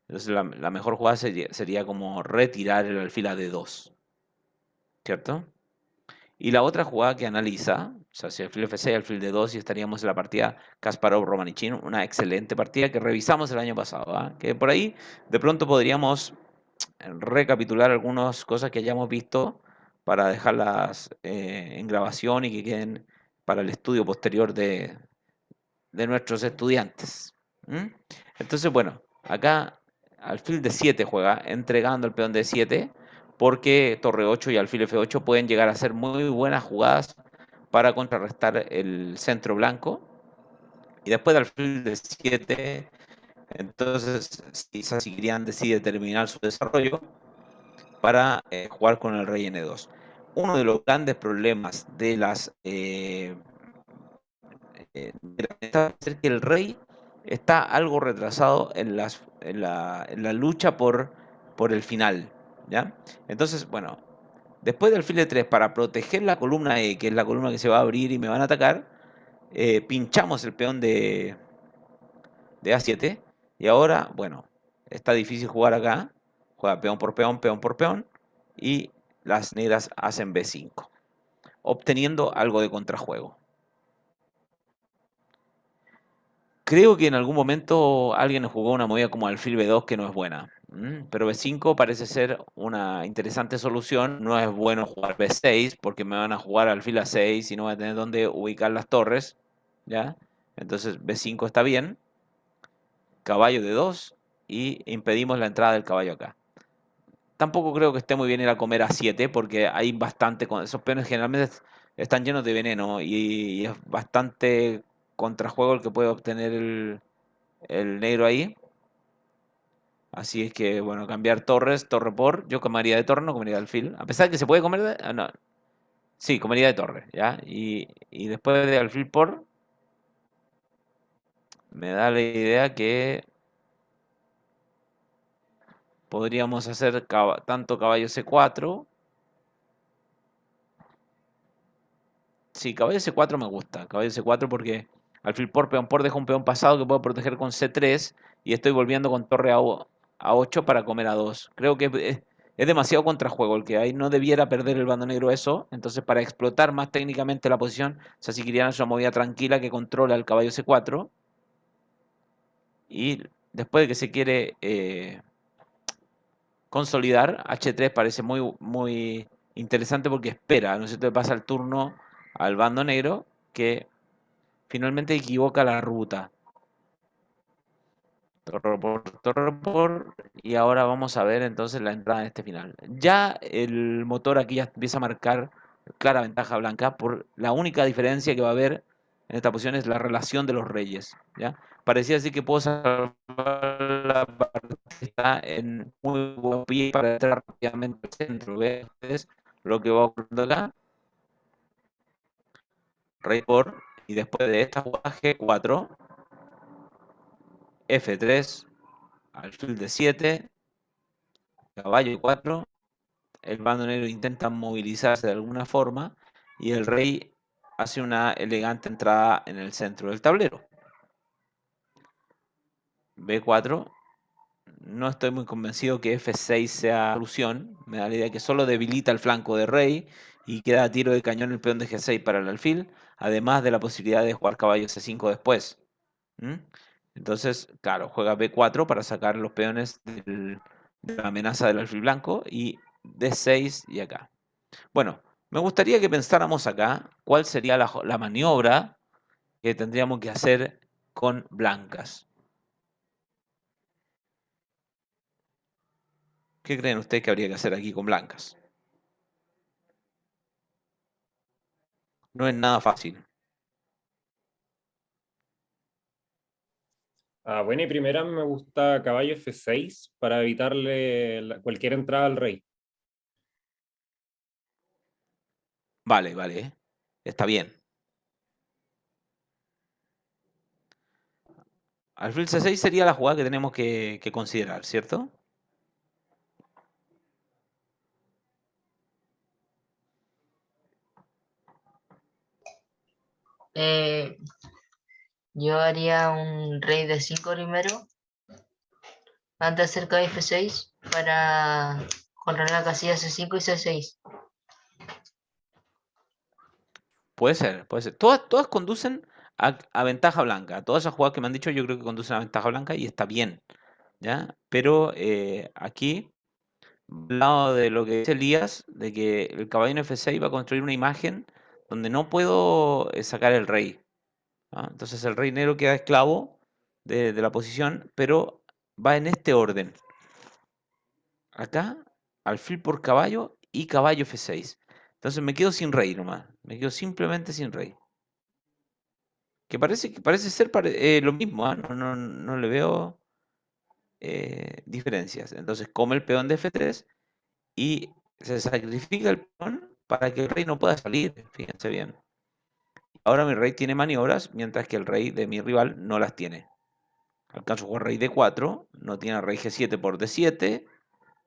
Entonces la mejor jugada sería como retirar el alfil a D2, ¿cierto? Y la otra jugada que analiza, o sea, si alfil F6, alfil D2 y estaríamos en la partida Kasparov-Romanichin, una excelente partida que revisamos el año pasado, ¿ah? Que por ahí de pronto podríamos recapitular algunas cosas que hayamos visto para dejarlas en grabación y que queden para el estudio posterior de nuestros estudiantes. Entonces, bueno, acá alfil de 7 juega, entregando el peón de 7, porque torre 8 y alfil F8 pueden llegar a ser muy buenas jugadas para contrarrestar el centro blanco. Y después de alfil de 7, entonces quizás Sigrián decide terminar su desarrollo para jugar con el rey N2. Uno de los grandes problemas de las es que el rey está algo retrasado en la lucha por el final, ¿ya? Entonces, bueno, después del alfil de 3, para proteger la columna E, que es la columna que se va a abrir y me van a atacar, pinchamos el peón de A7, y ahora, bueno, está difícil jugar acá, juega peón por peón, y las negras hacen B5, obteniendo algo de contrajuego. Creo que en algún momento alguien jugó una movida como alfil B2 que no es buena. Pero B5 parece ser una interesante solución. No es bueno jugar B6 porque me van a jugar alfil A6 y no voy a tener dónde ubicar las torres, ¿ya? Entonces B5 está bien. Caballo D2 y impedimos la entrada del caballo acá. Tampoco creo que esté muy bien ir a comer A7 porque hay bastante... Esos peones generalmente están llenos de veneno y es bastante contrajuego el que puede obtener el negro ahí. Así es que, bueno, cambiar torres, torre por. Yo comería de torre, no comería de alfil. A pesar de que se puede comer de. No. Sí, comería de torre, ¿ya? Y después de alfil por. Me da la idea que podríamos hacer tanto caballo C4. Sí, caballo C4 me gusta. Caballo C4 porque alfil por, peón por, deja un peón pasado que puedo proteger con C3 y estoy volviendo con torre a 8 para comer a 2. Creo que es demasiado contrajuego el que hay. No debiera perder el bando negro eso. Entonces, para explotar más técnicamente la posición, o sea, si querían una movida tranquila que controla el caballo C4. Y después de que se quiere consolidar, H3 parece muy, muy interesante porque espera, ¿no es cierto? Pasa el turno al bando negro que finalmente equivoca la ruta. Torre por, y ahora vamos a ver entonces la entrada en este final. Ya el motor aquí ya empieza a marcar clara ventaja blanca por la única diferencia que va a haber en esta posición es la relación de los reyes. ¿Ya? Parecía así que puedo salvar la partida, está en muy buen pie para entrar rápidamente al centro. ¿Ves lo que va ocurriendo acá? Rey por, y después de esta jugada G4, F3, alfil de 7, caballo 4, el bando negro intenta movilizarse de alguna forma y el rey hace una elegante entrada en el centro del tablero. B4, no estoy muy convencido que F6 sea solución, me da la idea que solo debilita el flanco de rey y queda a tiro de cañón el peón de G6 para el alfil, además de la posibilidad de jugar caballo C5 después. Entonces, claro, juega B4 para sacar los peones de la amenaza del alfil blanco y D6 y acá. Bueno, me gustaría que pensáramos acá cuál sería la maniobra que tendríamos que hacer con blancas. ¿Qué creen ustedes que habría que hacer aquí con blancas? No es nada fácil. Buena y primera me gusta caballo F6 para evitarle cualquier entrada al rey. Vale, vale. Está bien. Alfil C6 sería la jugada que tenemos que considerar, ¿cierto? Yo haría un rey de 5 primero, antes de hacer caballo F6, para controlar la casilla C5 y C6. Puede ser, puede ser. Todas conducen a ventaja blanca. Todas esas jugadas que me han dicho yo creo que conducen a ventaja blanca y está bien, ¿ya? Pero aquí, al lado de lo que dice Elías, de que el caballo en F6 va a construir una imagen donde no puedo sacar el rey. ¿Ah? Entonces el rey negro queda esclavo de la posición, pero va en este orden. Acá, alfil por caballo y caballo F6. Entonces me quedo sin rey nomás. Me quedo simplemente sin rey. Que parece ser lo mismo, ¿ah? No le veo diferencias. Entonces come el peón de F3 y se sacrifica el peón para que el rey no pueda salir. Fíjense bien. Ahora mi rey tiene maniobras, mientras que el rey de mi rival no las tiene. Alcanzo a jugar rey D4, no tiene rey G7 por D7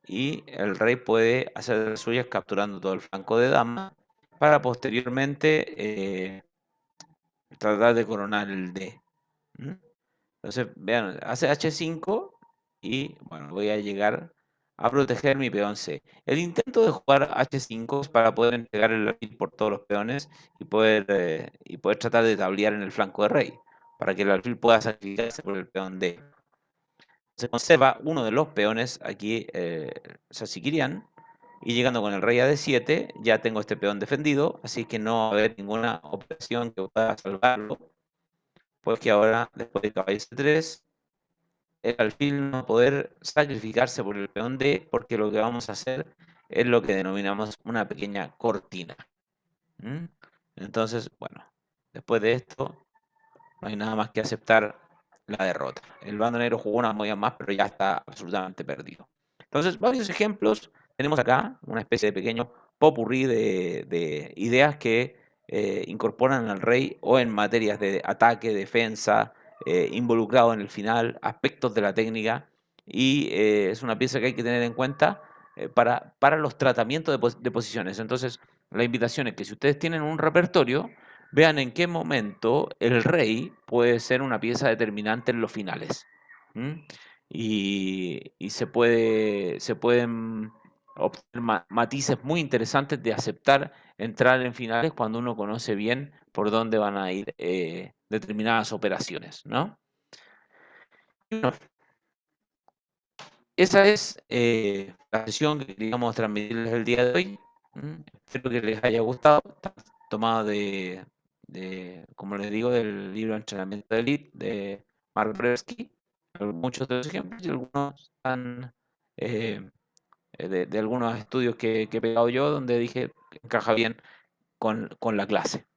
y el rey puede hacer las suyas capturando todo el flanco de dama para posteriormente tratar de coronar el D. ¿Mm? Entonces, vean, hace H5 y bueno, voy a llegar a proteger mi peón C. El intento de jugar H5 es para poder entregar el alfil por todos los peones y poder tratar de tablear en el flanco de rey, para que el alfil pueda sacrificarse por el peón D. Se conserva uno de los peones aquí, Sasiquirián, y llegando con el rey a D7, ya tengo este peón defendido, así que no va a haber ninguna operación que pueda salvarlo, pues que ahora, después de caballo C3, el alfil no va a poder sacrificarse por el peón D, porque lo que vamos a hacer es lo que denominamos una pequeña cortina. ¿Mm? Entonces, bueno, después de esto, no hay nada más que aceptar la derrota. El bando negro jugó una movida más, pero ya está absolutamente perdido. Entonces, varios ejemplos. Tenemos acá una especie de pequeño popurrí de ideas que incorporan al rey o en materias de ataque, defensa, involucrado en el final, aspectos de la técnica. Y es una pieza que hay que tener en cuenta para los tratamientos de posiciones. Entonces, la invitación es que si ustedes tienen un repertorio, vean en qué momento el rey puede ser una pieza determinante en los finales. ¿Mm? Y se pueden obtener matices muy interesantes de aceptar entrar en finales cuando uno conoce bien por dónde van a ir determinadas operaciones, ¿no? Y bueno, esa es la sesión que queríamos transmitirles el día de hoy. Espero que les haya gustado. Está tomado como les digo, del libro Entrenamiento de Elite de Mark Brzezinski. Muchos de los ejemplos y algunos están de algunos estudios que he pegado yo, donde dije que encaja bien con la clase.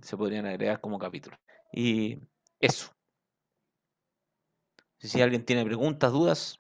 Se podrían agregar como capítulos. Y eso. Si alguien tiene preguntas, dudas.